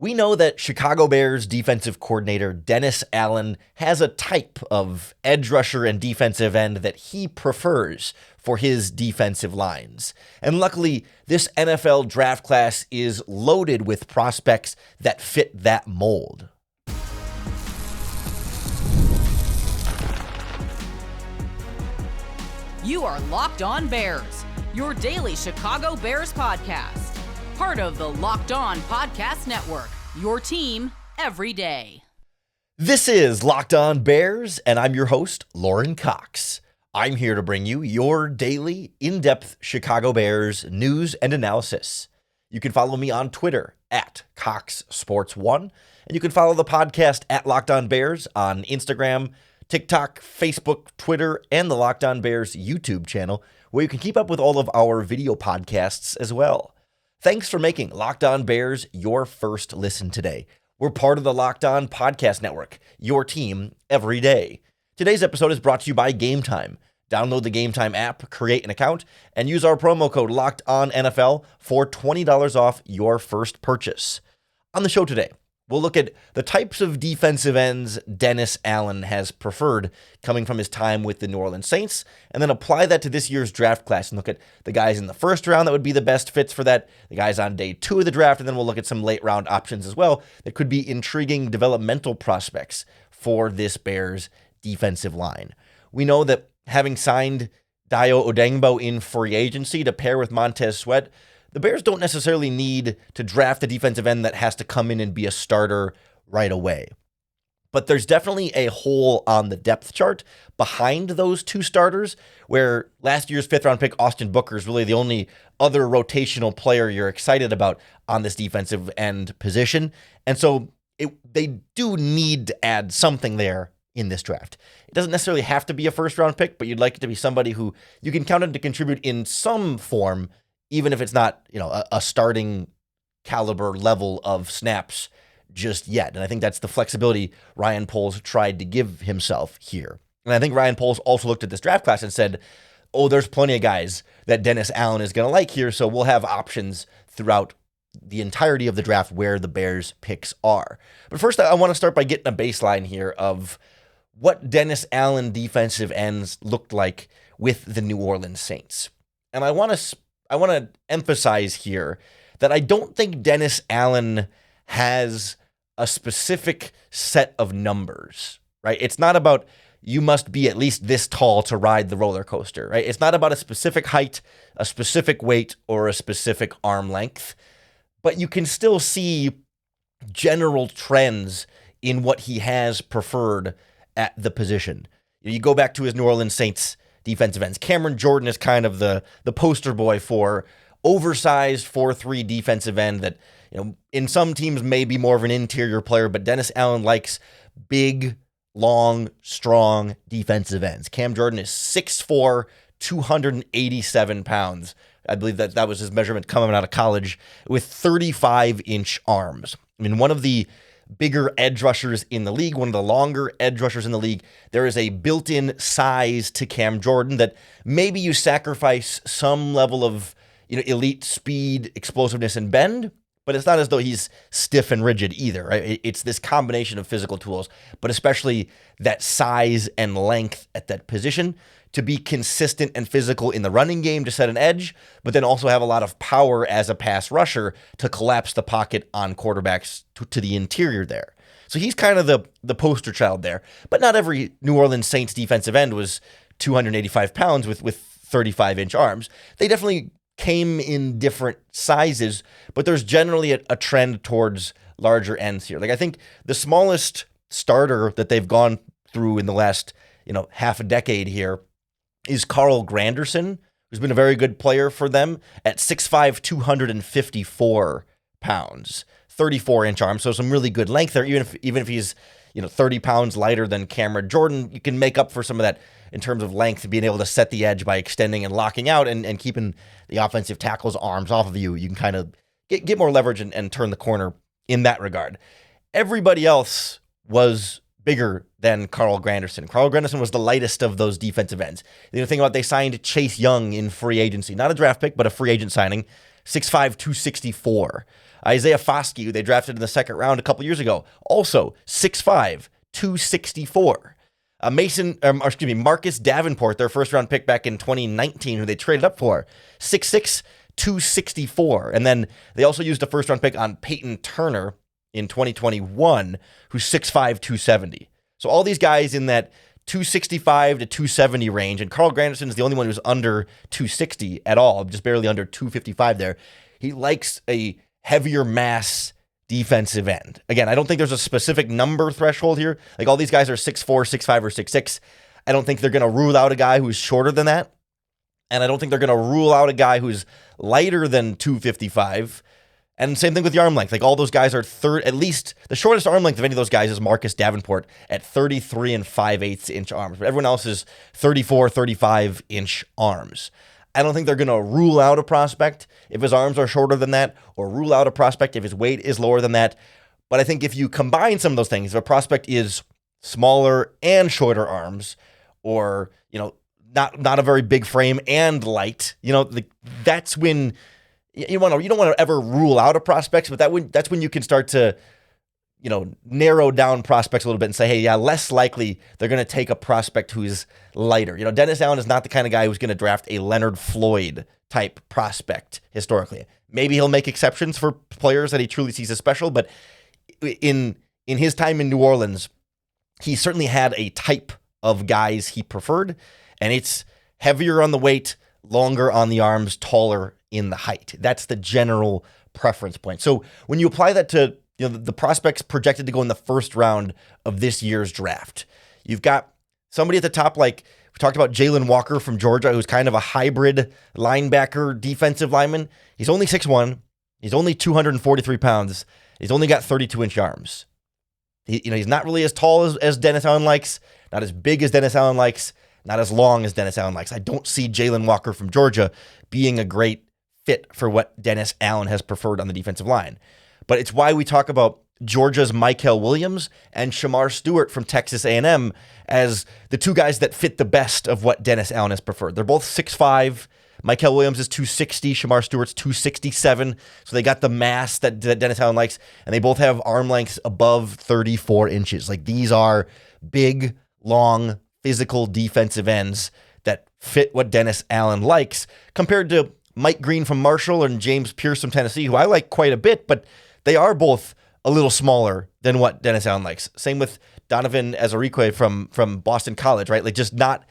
We know that Chicago Bears defensive coordinator Dennis Allen has a type of edge rusher and defensive end that he prefers for his defensive lines. And luckily, this NFL draft class is loaded with prospects that fit that mold. You are Locked On Bears, your daily Chicago Bears podcast. Part of the Locked On Podcast Network, your team every day. This is Locked On Bears, and I'm your host, Lauren Cox. I'm here to bring you your daily, in-depth Chicago Bears news and analysis. You can follow me on Twitter at CoxSports1, and you can follow the podcast at Locked On Bears on Instagram, TikTok, Facebook, Twitter, and the Locked On Bears YouTube channel, where you can keep up with all of our video podcasts as well. Thanks for making Locked On Bears your first listen today. We're part of the Locked On Podcast Network, your team every day. Today's episode is brought to you by Gametime. Download the Gametime app, create an account, and use our promo code LOCKEDONNFL for $20 off your first purchase. On the show today, we'll look at the types of defensive ends Dennis Allen has preferred coming from his time with the New Orleans Saints, and then apply that to this year's draft class and look at the guys in the first round that would be the best fits for that, the guys on day 2 of the draft, and then we'll look at some late round options as well that could be intriguing developmental prospects for this Bears defensive line. We know that having signed Dayo Odeyingbo in free agency to pair with Montez Sweat, the Bears don't necessarily need to draft a defensive end that has to come in and be a starter right away. But there's definitely a hole on the depth chart behind those two starters, where last year's 5th-round pick Austin Booker is really the only other rotational player you're excited about on this defensive end position. And so they do need to add something there in this draft. It doesn't necessarily have to be a first-round pick, but you'd like it to be somebody who you can count on to contribute in some form, even if it's not, a starting caliber level of snaps just yet. And I think that's the flexibility Ryan Poles tried to give himself here. And I think Ryan Poles also looked at this draft class and said, there's plenty of guys that Dennis Allen is going to like here, so we'll have options throughout the entirety of the draft where the Bears picks are. But first, I want to start by getting a baseline here of what Dennis Allen defensive ends looked like with the New Orleans Saints. And I want to emphasize here that I don't think Dennis Allen has a specific set of numbers, right? It's not about you must be at least this tall to ride the roller coaster, right? It's not about a specific height, a specific weight, or a specific arm length, but you can still see general trends in what he has preferred at the position. You go back to his New Orleans Saints defensive ends. Cameron Jordan is kind of the poster boy for oversized 4-3 defensive end that, in some teams may be more of an interior player, but Dennis Allen likes big, long, strong defensive ends. Cam Jordan is 6'4", 287 pounds. I believe that was his measurement coming out of college, with 35-inch arms. I mean, one of the bigger edge rushers in the league, one of the longer edge rushers in the league. There is a built-in size to Cam Jordan that maybe you sacrifice some level of elite speed, explosiveness, and bend, but it's not as though he's stiff and rigid either, right? It's this combination of physical tools, but especially that size and length at that position to be consistent and physical in the running game to set an edge, but then also have a lot of power as a pass rusher to collapse the pocket on quarterbacks to the interior there. So he's kind of the poster child there. But not every New Orleans Saints defensive end was 285 pounds with 35-inch arms. They definitely came in different sizes, but there's generally a trend towards larger ends here. Like, I think the smallest starter that they've gone through in the last half a decade here is Carl Granderson, who's been a very good player for them at 6'5", 254 pounds, 34-inch arms. So some really good length there. Even if he's 30 pounds lighter than Cameron Jordan, you can make up for some of that in terms of length, being able to set the edge by extending and locking out and keeping the offensive tackle's arms off of you. You can kind of get more leverage and turn the corner in that regard. Everybody else was bigger than Carl Granderson. Carl Granderson was the lightest of those defensive ends. The thing about, they signed Chase Young in free agency, not a draft pick, but a free agent signing, 6'5", 264. Isaiah Foskey, who they drafted in the second round a couple years ago, also 6'5", 264. Marcus Davenport, their first round pick back in 2019, who they traded up for, 6'6", 264. And then they also used a first round pick on Peyton Turner in 2021, who's 6'5", 270. So all these guys in that 265 to 270 range, and Carl Granderson is the only one who's under 260 at all, just barely under 255 there. He likes a heavier mass defensive end. Again, I don't think there's a specific number threshold here. Like all these guys are 6'4", 6'5", or 6'6". I don't think they're going to rule out a guy who's shorter than that. And I don't think they're going to rule out a guy who's lighter than 255. And same thing with the arm length. Like all those guys are at least the shortest arm length of any of those guys is Marcus Davenport at 33 and 5/8 inch arms. But everyone else is 34, 35 inch arms. I don't think they're going to rule out a prospect if his arms are shorter than that, or rule out a prospect if his weight is lower than that. But I think if you combine some of those things, if a prospect is smaller and shorter arms, or, not a very big frame and light, that's when you don't want to ever rule out a prospect, but that's when you can start to, narrow down prospects a little bit and say, hey, yeah, less likely they're going to take a prospect who's lighter. Dennis Allen is not the kind of guy who's going to draft a Leonard Floyd type prospect historically. Maybe he'll make exceptions for players that he truly sees as special, but in his time in New Orleans, he certainly had a type of guys he preferred, and it's heavier on the weight, longer on the arms, taller in the height. That's the general preference point. So when you apply that to the prospects projected to go in the first round of this year's draft, you've got somebody at the top, like we talked about Jalen Walker from Georgia, who's kind of a hybrid linebacker, defensive lineman. He's only 6'1". He's only 243 pounds. He's only got 32-inch arms. He's not really as tall as Dennis Allen likes, not as big as Dennis Allen likes, not as long as Dennis Allen likes. I don't see Jalen Walker from Georgia being a great fit for what Dennis Allen has preferred on the defensive line. But it's why we talk about Georgia's Mykel Williams and Shamar Stewart from Texas A&M as the two guys that fit the best of what Dennis Allen has preferred. They're both 6'5". Mykel Williams is 260. Shamar Stewart's 267. So they got the mass that Dennis Allen likes, and they both have arm lengths above 34 inches. Like these are big, long, physical defensive ends that fit what Dennis Allen likes, compared to Mike Green from Marshall and James Pierce from Tennessee, who I like quite a bit, but they are both a little smaller than what Dennis Allen likes. Same with Donovan Azarique from Boston College, right? Like just not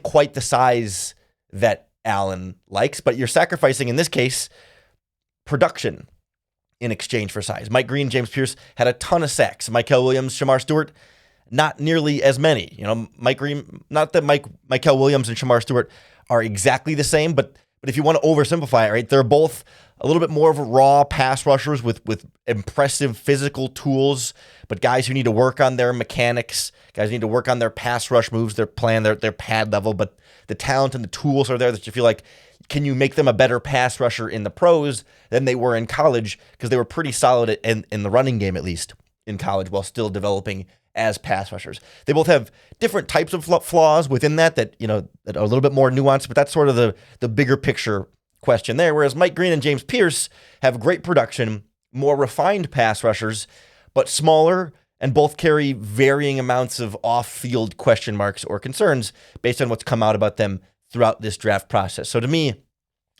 quite the size that Allen likes, but you're sacrificing, in this case, production in exchange for size. Mike Green, James Pierce had a ton of sacks. Mykel Williams, Shamar Stewart, not nearly as many. Mike Green, not that Mykel Williams and Shamar Stewart are exactly the same, but if you want to oversimplify it, right, they're both a little bit more of raw pass rushers with impressive physical tools, but guys who need to work on their mechanics, guys who need to work on their pass rush moves, their plan, their pad level, but the talent and the tools are there that you feel like, can you make them a better pass rusher in the pros than they were in college? Because they were pretty solid in the running game, at least in college, while still developing as pass rushers. They both have different types of flaws within that that are a little bit more nuanced, but that's sort of the bigger picture question there. Whereas Mike Green and James Pierce have great production, more refined pass rushers, but smaller, and both carry varying amounts of off-field question marks or concerns based on what's come out about them throughout this draft process. So to me,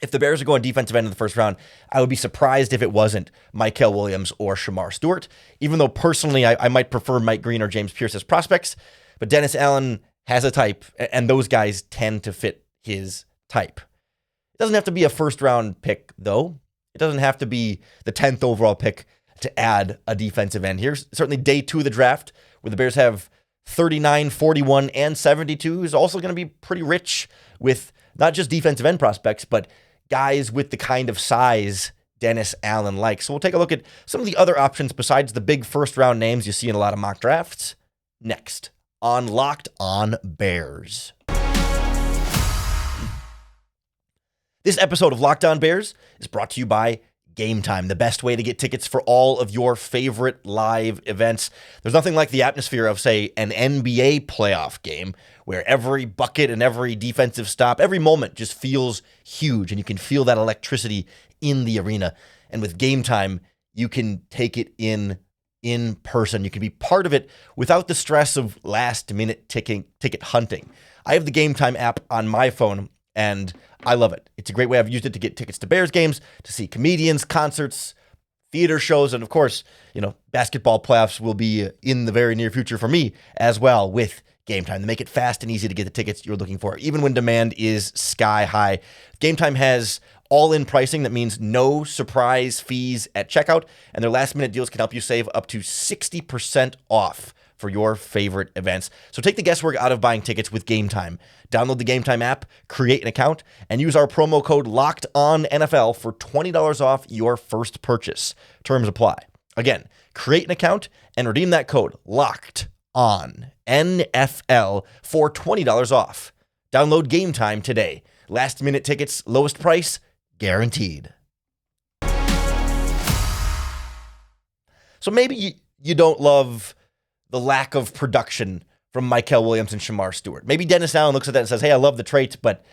if the Bears are going defensive end in the first round, I would be surprised if it wasn't Mykel Williams or Shamar Stewart, even though personally I might prefer Mike Green or James Pierce as prospects. But Dennis Allen has a type, and those guys tend to fit his type. It doesn't have to be a first-round pick, though. It doesn't have to be the 10th overall pick to add a defensive end here. Certainly day 2 of the draft, where the Bears have 39, 41, and 72, is also going to be pretty rich with not just defensive end prospects, but guys with the kind of size Dennis Allen likes. So we'll take a look at some of the other options besides the big first-round names you see in a lot of mock drafts next on Locked On Bears. This episode of Locked On Bears is brought to you by Gametime, the best way to get tickets for all of your favorite live events. There's nothing like the atmosphere of, say, an NBA playoff game where every bucket and every defensive stop, every moment just feels huge, and you can feel that electricity in the arena. And with Gametime, you can take it in person. You can be part of it without the stress of last-minute ticket hunting. I have the Gametime app on my phone, and I love it. It's a great way. I've used it to get tickets to Bears games, to see comedians, concerts, theater shows, and of course, basketball playoffs will be in the very near future for me as well with Gametime. They make it fast and easy to get the tickets you're looking for, even when demand is sky high. Gametime has all-in pricing. That means no surprise fees at checkout, and their last-minute deals can help you save up to 60% off for your favorite events. So take the guesswork out of buying tickets with Gametime. Download the Gametime app, create an account, and use our promo code LOCKEDONNFL for $20 off your first purchase. Terms apply. Again, create an account and redeem that code LOCKEDONNFL for $20 off. Download Gametime today. Last-minute tickets, lowest price, guaranteed. So maybe you don't love the lack of production from Mykel Williams and Shamar Stewart. Maybe Dennis Allen looks at that and says, hey, I love the traits, but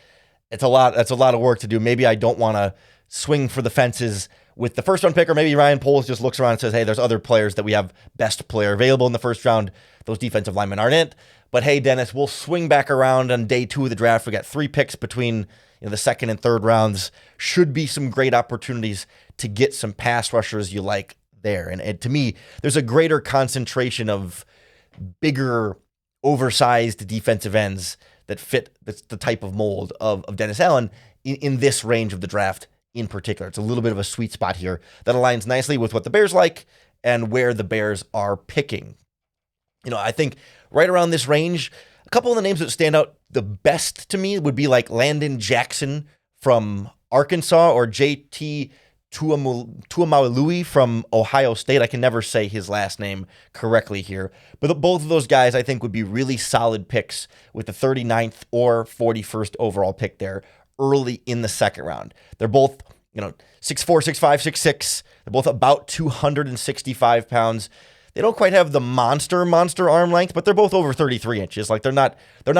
that's a lot of work to do. Maybe I don't want to swing for the fences with the first round pick, or maybe Ryan Poles just looks around and says, hey, there's other players that we have best player available in the first round. Those defensive linemen aren't it. But hey, Dennis, we'll swing back around on day 2 of the draft. We got 3 picks between the second and third rounds. Should be some great opportunities to get some pass rushers you like there. And to me, there's a greater concentration of bigger, oversized defensive ends that fit the type of mold of Dennis Allen in this range of the draft in particular. It's a little bit of a sweet spot here that aligns nicely with what the Bears like and where the Bears are picking. I think right around this range, a couple of the names that stand out the best to me would be like Landon Jackson from Arkansas or JT Tuamaualui from Ohio State. I can never say his last name correctly here. But both of those guys, I think, would be really solid picks with the 39th or 41st overall pick there early in the second round. They're both, 6'4", 6'5", 6'6". They're both about 265 pounds. They don't quite have the monster arm length, but they're both over 33 inches. Like they're not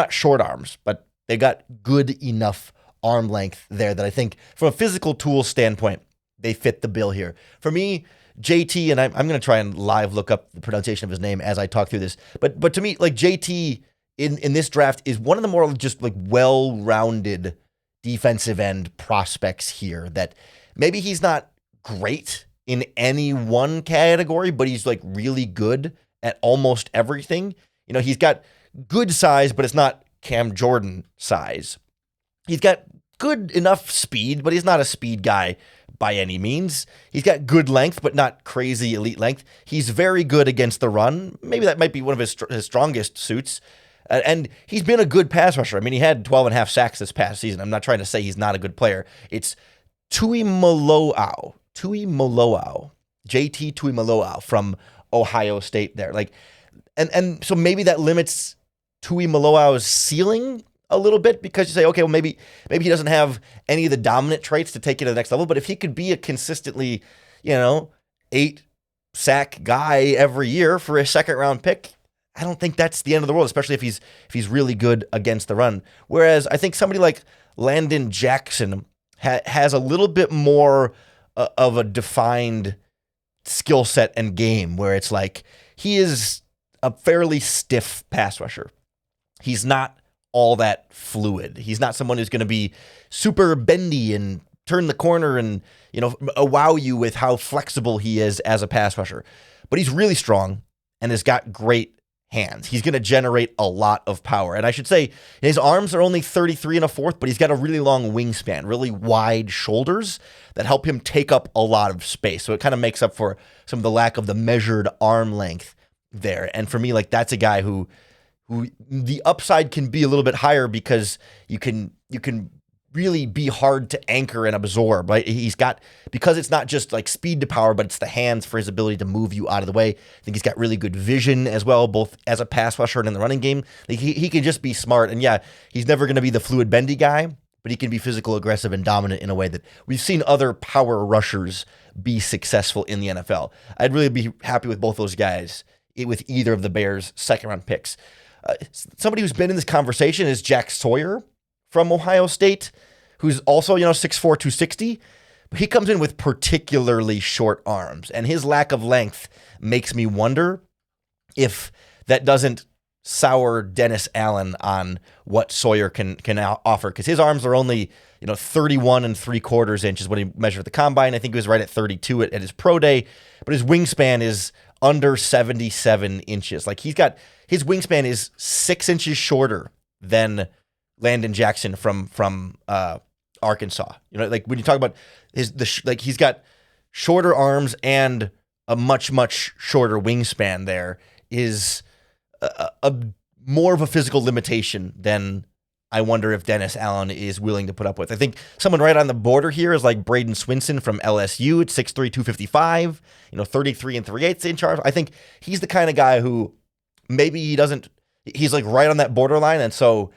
short arms, but they got good enough arm length there that I think from a physical tool standpoint, they fit the bill here. For me, JT, and I'm going to try and live look up the pronunciation of his name as I talk through this, but to me, like JT in this draft is one of the more just like well-rounded defensive end prospects here that maybe he's not great in any one category, but he's like really good at almost everything. He's got good size, but it's not Cam Jordan size. He's got good enough speed, but he's not a speed guy by any means. He's got good length, but not crazy elite length. He's very good against the run. Maybe that might be one of his strongest suits. And he's been a good pass rusher. I mean, he had 12.5 sacks this past season. I'm not trying to say he's not a good player. It's JT Tuimoloau from Ohio State there. And so maybe that limits Tuimoloau's ceiling a little bit because you say, okay, well, maybe he doesn't have any of the dominant traits to take it to the next level. But if he could be a consistently, 8-sack guy every year for a second round pick, I don't think that's the end of the world, especially if he's really good against the run. Whereas I think somebody like Landon Jackson has a little bit more of a defined skill set and game where it's like he is a fairly stiff pass rusher. He's not all that fluid. He's not someone who's going to be super bendy and turn the corner and, wow you with how flexible he is as a pass rusher. But he's really strong and has got great hands. He's going to generate a lot of power. And I should say his arms are only 33 1/4, but he's got a really long wingspan, really wide shoulders that help him take up a lot of space. So it kind of makes up for some of the lack of the measured arm length there. And for me, like that's a guy who the upside can be a little bit higher because you can really be hard to anchor and absorb. Right? Because it's not just like speed to power, but it's the hands for his ability to move you out of the way. I think he's got really good vision as well, both as a pass rusher and in the running game. Like he can just be smart. And yeah, he's never going to be the fluid bendy guy, but he can be physical, aggressive, and dominant in a way that we've seen other power rushers be successful in the NFL. I'd really be happy with both those guys with either of the Bears' second-round picks. Somebody who's been in this conversation is Jack Sawyer from Ohio State, who's also, 6'4", 260, But he comes in with particularly short arms, and his lack of length makes me wonder if that doesn't sour Dennis Allen on what Sawyer can offer, because his arms are only 31 3/4 inches when he measured at the combine. I think he was right at 32 at his pro day, but his wingspan is under 77 inches. Like his wingspan is 6 inches shorter than Landon Jackson from Arkansas. Like when you talk about he's got shorter arms and a much shorter wingspan. There is a more of a physical limitation than I wonder if Dennis Allen is willing to put up with. I think someone right on the border here is like Braden Swinson from LSU at 6'3", 255, 33 3/8 inch arms. I think he's the kind of guy who maybe he's like right on that borderline. And so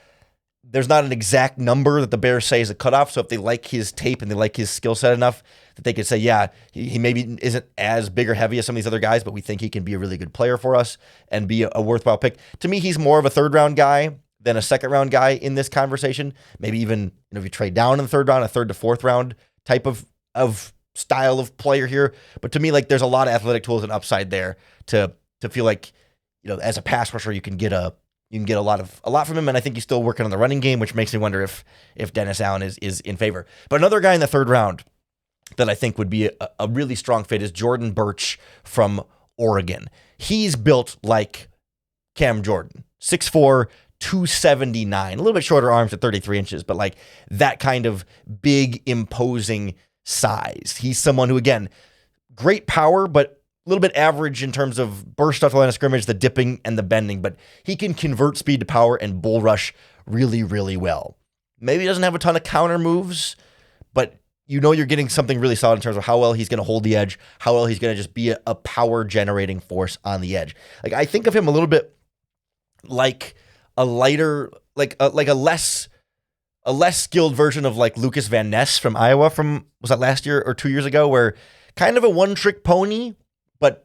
there's not an exact number that the Bears say is a cutoff. So if they like his tape and they like his skill set enough that they could say, yeah, he maybe isn't as big or heavy as some of these other guys, but we think he can be a really good player for us and be a worthwhile pick. To me, he's more of a third-round guy than a second-round guy in this conversation. Maybe even if you trade down in the third round, a third to fourth round type of style of player here. But to me, like there's a lot of athletic tools and upside there to feel like, as a pass rusher, you can get a lot from him, and I think he's still working on the running game, which makes me wonder if Dennis Allen is in favor. But another guy in the third round that I think would be a really strong fit is Jordan Birch from Oregon. He's built like Cam Jordan, 6'4", 279, a little bit shorter arms at 33 inches, but like that kind of big, imposing size. He's someone who, again, great power, but a little bit average in terms of burst off the line of scrimmage, the dipping and the bending, but he can convert speed to power and bull rush really, really well. Maybe he doesn't have a ton of counter moves, but you're getting something really solid in terms of how well he's going to hold the edge, how well he's going to just be a power generating force on the edge. Like I think of him a little bit like a lighter, like a less skilled version of like Lucas Van Ness from Iowa was that last year or 2 years ago, where kind of a one-trick pony, but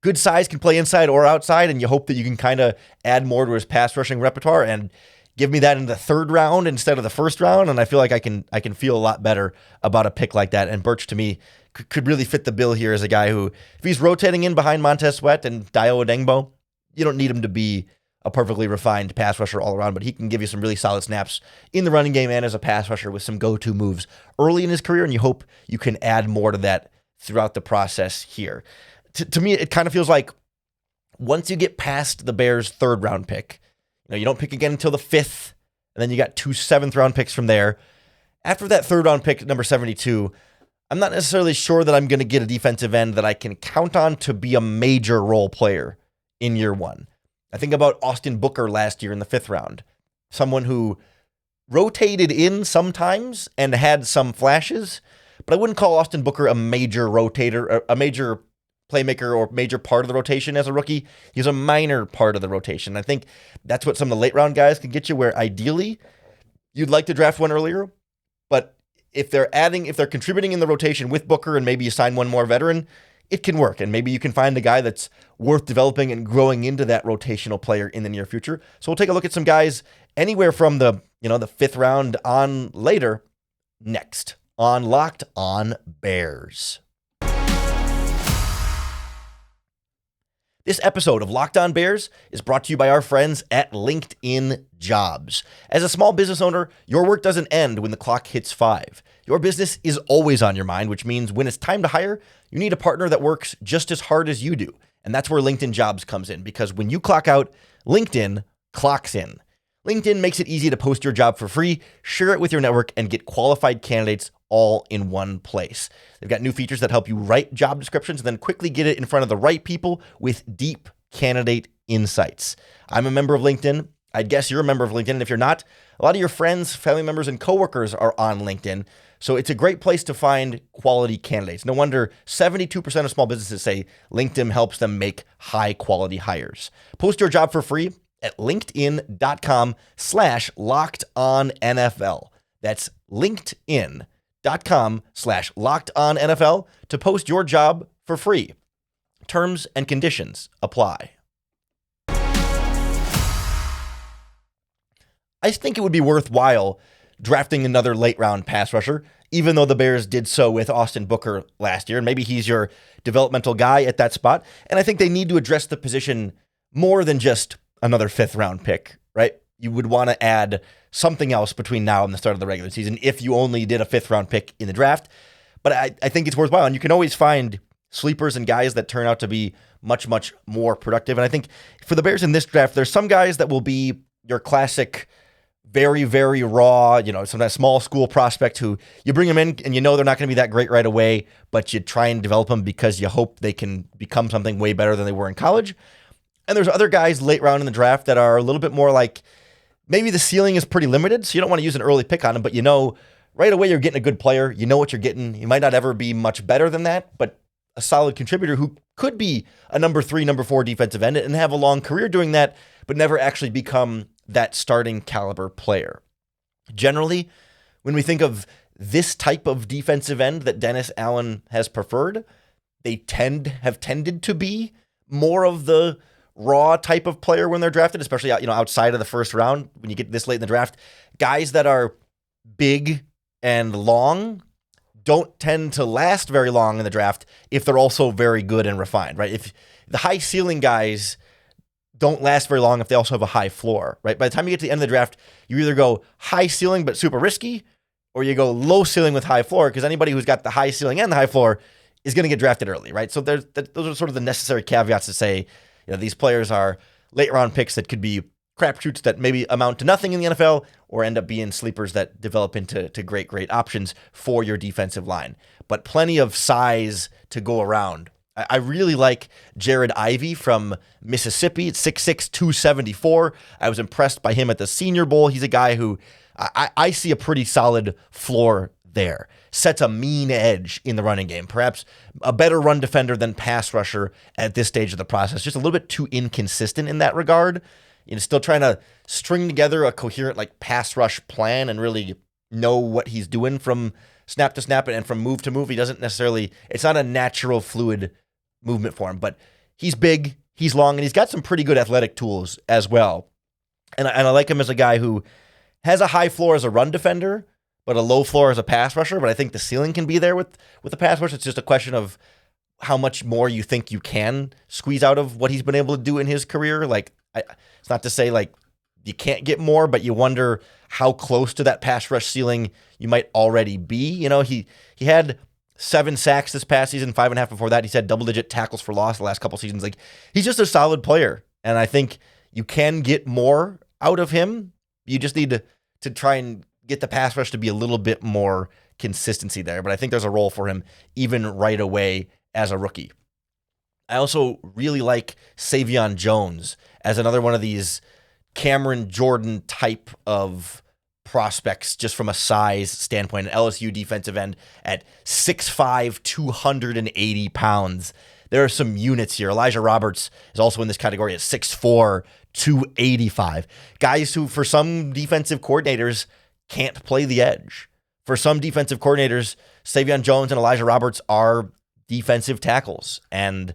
good size, can play inside or outside, and you hope that you can kind of add more to his pass rushing repertoire and give me that in the third round instead of the first round, and I feel like I can feel a lot better about a pick like that. And Birch, to me, could really fit the bill here as a guy who, if he's rotating in behind Montez Sweat and Dio Odengbo, you don't need him to be a perfectly refined pass rusher all around, but he can give you some really solid snaps in the running game and as a pass rusher with some go-to moves early in his career, and you hope you can add more to that throughout the process here. To me, it kind of feels like once you get past the Bears' third-round pick, you don't pick again until the 5th, and then you got 2 7th-round picks from there. After that third-round pick, number 72, I'm not necessarily sure that I'm going to get a defensive end that I can count on to be a major role player in year one. I think about Austin Booker last year in the 5th round, someone who rotated in sometimes and had some flashes, but I wouldn't call Austin Booker a major rotator, a major playmaker or major part of the rotation as a rookie. He's a minor part of the rotation. I think that's what some of the late round guys can get you, where ideally you'd like to draft one earlier, but if they're contributing in the rotation with Booker and maybe you sign one more veteran, it can work. And maybe you can find a guy that's worth developing and growing into that rotational player in the near future. So we'll take a look at some guys anywhere from the 5th round on later next on Locked On Bears. This episode of Locked On Bears is brought to you by our friends at LinkedIn Jobs. As a small business owner, your work doesn't end when the clock hits 5. Your business is always on your mind, which means when it's time to hire, you need a partner that works just as hard as you do. And that's where LinkedIn Jobs comes in, because when you clock out, LinkedIn clocks in. LinkedIn makes it easy to post your job for free, share it with your network, and get qualified candidates all in one place. They've got new features that help you write job descriptions and then quickly get it in front of the right people with deep candidate insights. I'm a member of LinkedIn. I'd guess you're a member of LinkedIn. And if you're not, a lot of your friends, family members, and coworkers are on LinkedIn. So it's a great place to find quality candidates. No wonder 72% of small businesses say LinkedIn helps them make high quality hires. Post your job for free at linkedin.com/lockedonnfl. That's linkedin.com/lockedonnfl to post your job for free. Terms and conditions apply. I think it would be worthwhile drafting another late round pass rusher even though the Bears did so with Austin Booker last year, and maybe he's your developmental guy at that spot. And I think they need to address the position more than just another 5th-round pick, right? You would want to add something else between now and the start of the regular season if you only did a 5th-round pick in the draft. But I think it's worthwhile, and you can always find sleepers and guys that turn out to be much, much more productive. And I think for the Bears in this draft, there's some guys that will be your classic, very, very raw, sometimes small school prospect who you bring them in and they're not going to be that great right away, but you try and develop them because you hope they can become something way better than they were in college. And there's other guys late round in the draft that are a little bit more like, maybe the ceiling is pretty limited, so you don't want to use an early pick on them, but right away you're getting a good player. You know what you're getting. You might not ever be much better than that, but a solid contributor who could be a number 3, number 4 defensive end and have a long career doing that, but never actually become that starting caliber player. Generally, when we think of this type of defensive end that Dennis Allen has preferred, they have tended to be more of the raw type of player when they're drafted, especially outside of the first round. When you get this late in the draft, guys that are big and long don't tend to last very long in the draft if they're also very good and refined, right? If the high ceiling guys don't last very long if they also have a high floor, right? By the time you get to the end of the draft, you either go high ceiling but super risky, or you go low ceiling with high floor, because anybody who's got the high ceiling and the high floor is going to get drafted early, right? So those are sort of the necessary caveats to say, these players are late round picks that could be crapshoots that maybe amount to nothing in the NFL or end up being sleepers that develop into great options for your defensive line. But plenty of size to go around. I really like Jared Ivey from Mississippi at 6'6", 274. I was impressed by him at the Senior Bowl. He's a guy who I see a pretty solid floor there. Sets a mean edge in the running game. Perhaps a better run defender than pass rusher at this stage of the process. Just a little bit too inconsistent in that regard. Still trying to string together a coherent pass rush plan and really know what he's doing from snap to snap and from move to move. He doesn't necessarily, it's not a natural fluid movement for him, but he's big, he's long, and he's got some pretty good athletic tools as well. And I like him as a guy who has a high floor as a run defender, but a low floor as a pass rusher. But I think the ceiling can be there with the pass rush. It's just a question of how much more you think you can squeeze out of what he's been able to do in his career. It's not to say you can't get more, but you wonder how close to that pass rush ceiling you might already be. He had 7 sacks this past season, 5.5 before that. He's had double-digit tackles for loss the last couple seasons. He's just a solid player, and I think you can get more out of him. You just need to try and get the pass rush to be a little bit more consistency there, but I think there's a role for him even right away as a rookie. I also really like Savion Jones as another one of these Cameron Jordan type of prospects, just from a size standpoint. An LSU defensive end at 6'5", 280 pounds. There are some units here. Elijah Roberts is also in this category at 6'4", 285. Guys who, for some defensive coordinators, can't play the edge. For some defensive coordinators, Savion Jones and Elijah Roberts are defensive tackles. And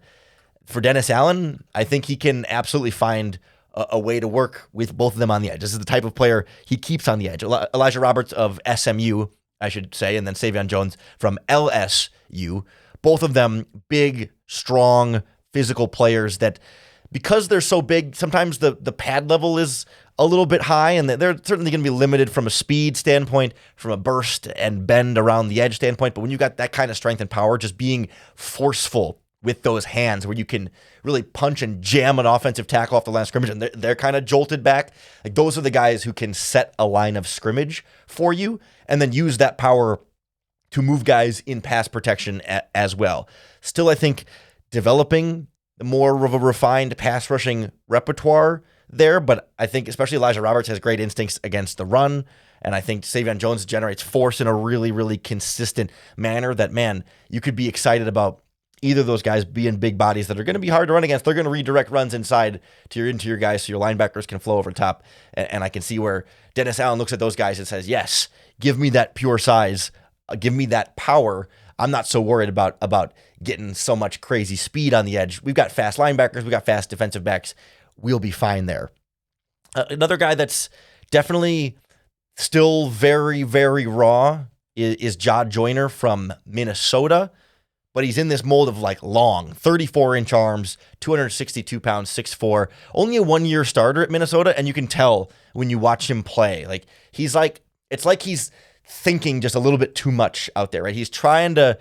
for Dennis Allen, I think he can absolutely find a way to work with both of them on the edge. This is the type of player he keeps on the edge. Elijah Roberts of SMU, I should say, and then Savion Jones from LSU. Both of them big, strong, physical players that, because they're so big, sometimes the pad level is a little bit high, and they're certainly going to be limited from a speed standpoint, from a burst and bend around the edge standpoint. But when you've got that kind of strength and power, just being forceful with those hands where you can really punch and jam an offensive tackle off the line of scrimmage, and they're kind of jolted back. Those are the guys who can set a line of scrimmage for you and then use that power to move guys in pass protection as well. Still, I think developing more of a refined pass rushing repertoire there, but I think especially Elijah Roberts has great instincts against the run, and I think Savion Jones generates force in a really, really consistent manner that, man, you could be excited about either of those guys being big bodies that are going to be hard to run against. They're going to redirect runs inside to your interior guys so your linebackers can flow over top. And I can see where Dennis Allen looks at those guys and says, yes, give me that pure size. Give me that power. I'm not so worried about getting so much crazy speed on the edge. We've got fast linebackers. We've got fast defensive backs. We'll be fine there. Another guy that's definitely still very, very raw is Ja Joyner from Minnesota, but he's in this mold of like long, 34-inch arms, 262 pounds, 6'4", only a 1-year starter at Minnesota, and you can tell when you watch him play. Like it's like he's thinking just a little bit too much out there, right? He's trying to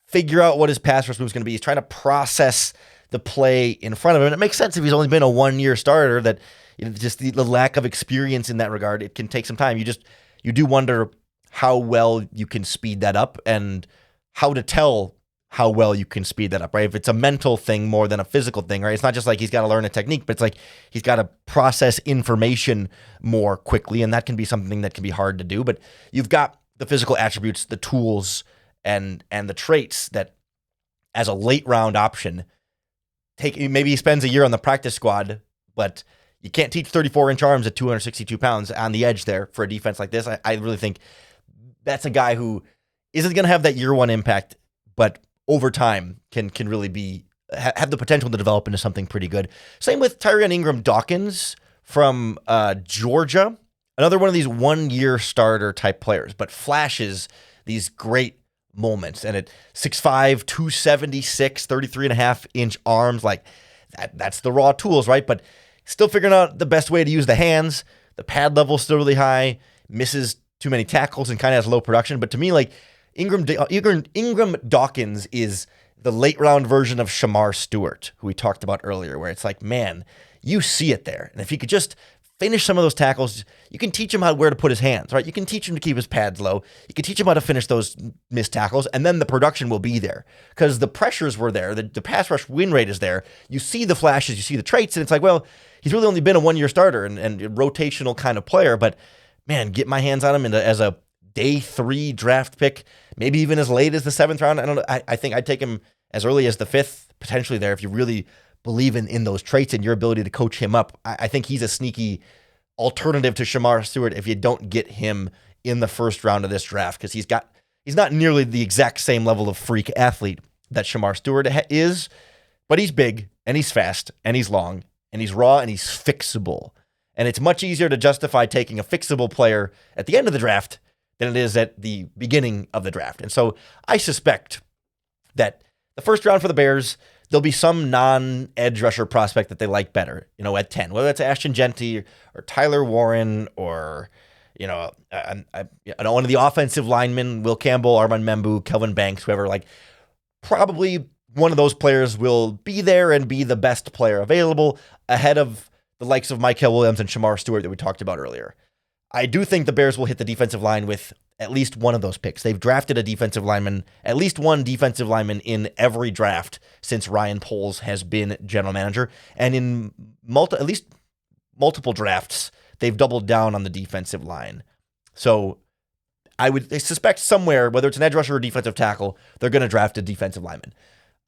figure out what his pass rush move is going to be. He's trying to process the play in front of him, and it makes sense if he's only been a 1-year starter that just the lack of experience in that regard, it can take some time. You do wonder how well you can speed that up and how to tell how well you can speed that up, right? If it's a mental thing more than a physical thing, right? It's not just like he's got to learn a technique, but it's like he's got to process information more quickly, and that can be something that can be hard to do. But you've got the physical attributes, the tools, and the traits that, as a late round option, maybe he spends a year on the practice squad, but you can't teach 34-inch arms at 262 pounds on the edge there for a defense like this. I really think that's a guy who isn't going to have that year one impact, but over time can really have the potential to develop into something pretty good. Same with Tyrion Ingram-Dawkins from Georgia. Another one of these 1-year starter type players, but flashes these great moments. And at 6'5", 276, 33.5-inch arms, like that's the raw tools, right? But still figuring out the best way to use the hands. The pad level's still really high, misses too many tackles and kind of has low production. But to me, like Ingram-Dawkins is the late round version of Shamar Stewart, who we talked about earlier, where it's like, man, you see it there. And if he could just finish some of those tackles, you can teach him where to put his hands, right? You can teach him to keep his pads low. You can teach him how to finish those missed tackles, and then the production will be there because the pressures were there. The pass rush win rate is there. You see the flashes, you see the traits, and it's like, well, he's really only been a 1-year starter and a rotational kind of player, but man, get my hands on him as a day 3 draft pick, maybe even as late as the 7th round. I don't know. I think I'd take him as early as the 5th, potentially there, if you really believe in those traits and your ability to coach him up. I think he's a sneaky alternative to Shamar Stewart if you don't get him in the first round of this draft, because he's not nearly the exact same level of freak athlete that Shamar Stewart is, but he's big and he's fast and he's long and he's raw and he's fixable. And it's much easier to justify taking a fixable player at the end of the draft than it is at the beginning of the draft. And so I suspect that the first round for the Bears, there'll be some non-edge rusher prospect that they like better, at 10, whether that's Ashton Genty or Tyler Warren or, one of the offensive linemen, Will Campbell, Armand Membu, Kelvin Banks, whoever, like probably one of those players will be there and be the best player available ahead of the likes of Mykal Williams and Shamar Stewart that we talked about earlier. I do think the Bears will hit the defensive line with at least one of those picks. They've drafted a defensive lineman, at least one defensive lineman in every draft since Ryan Poles has been general manager. And in at least multiple drafts, they've doubled down on the defensive line. So I suspect somewhere, whether it's an edge rusher or defensive tackle, they're going to draft a defensive lineman.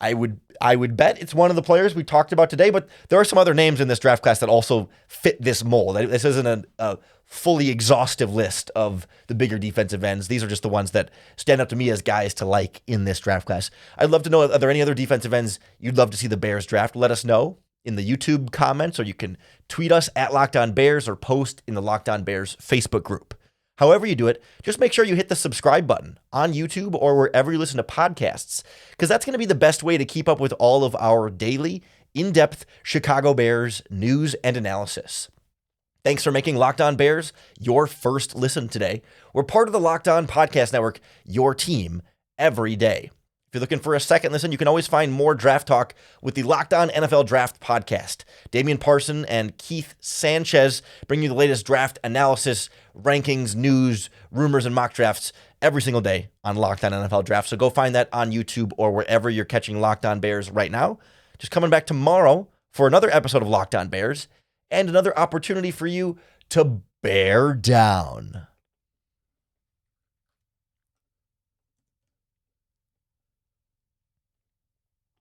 I would bet it's one of the players we talked about today, but there are some other names in this draft class that also fit this mold. This isn't a fully exhaustive list of the bigger defensive ends. These are just the ones that stand out to me as guys to like in this draft class. I'd love to know, are there any other defensive ends you'd love to see the Bears draft? Let us know in the YouTube comments, or you can tweet us at Locked On Bears or post in the Locked On Bears Facebook group. However you do it, just make sure you hit the subscribe button on YouTube or wherever you listen to podcasts, because that's going to be the best way to keep up with all of our daily, in-depth Chicago Bears news and analysis. Thanks for making Locked On Bears your first listen today. We're part of the Locked On Podcast Network, your team every day. If you're looking for a second listen, you can always find more draft talk with the Locked On NFL Draft Podcast. Damian Parson and Keith Sanchez bring you the latest draft analysis, rankings, news, rumors, and mock drafts every single day on Locked On NFL Draft. So go find that on YouTube or wherever you're catching Locked On Bears right now. Just coming back tomorrow for another episode of Locked On Bears and another opportunity for you to bear down.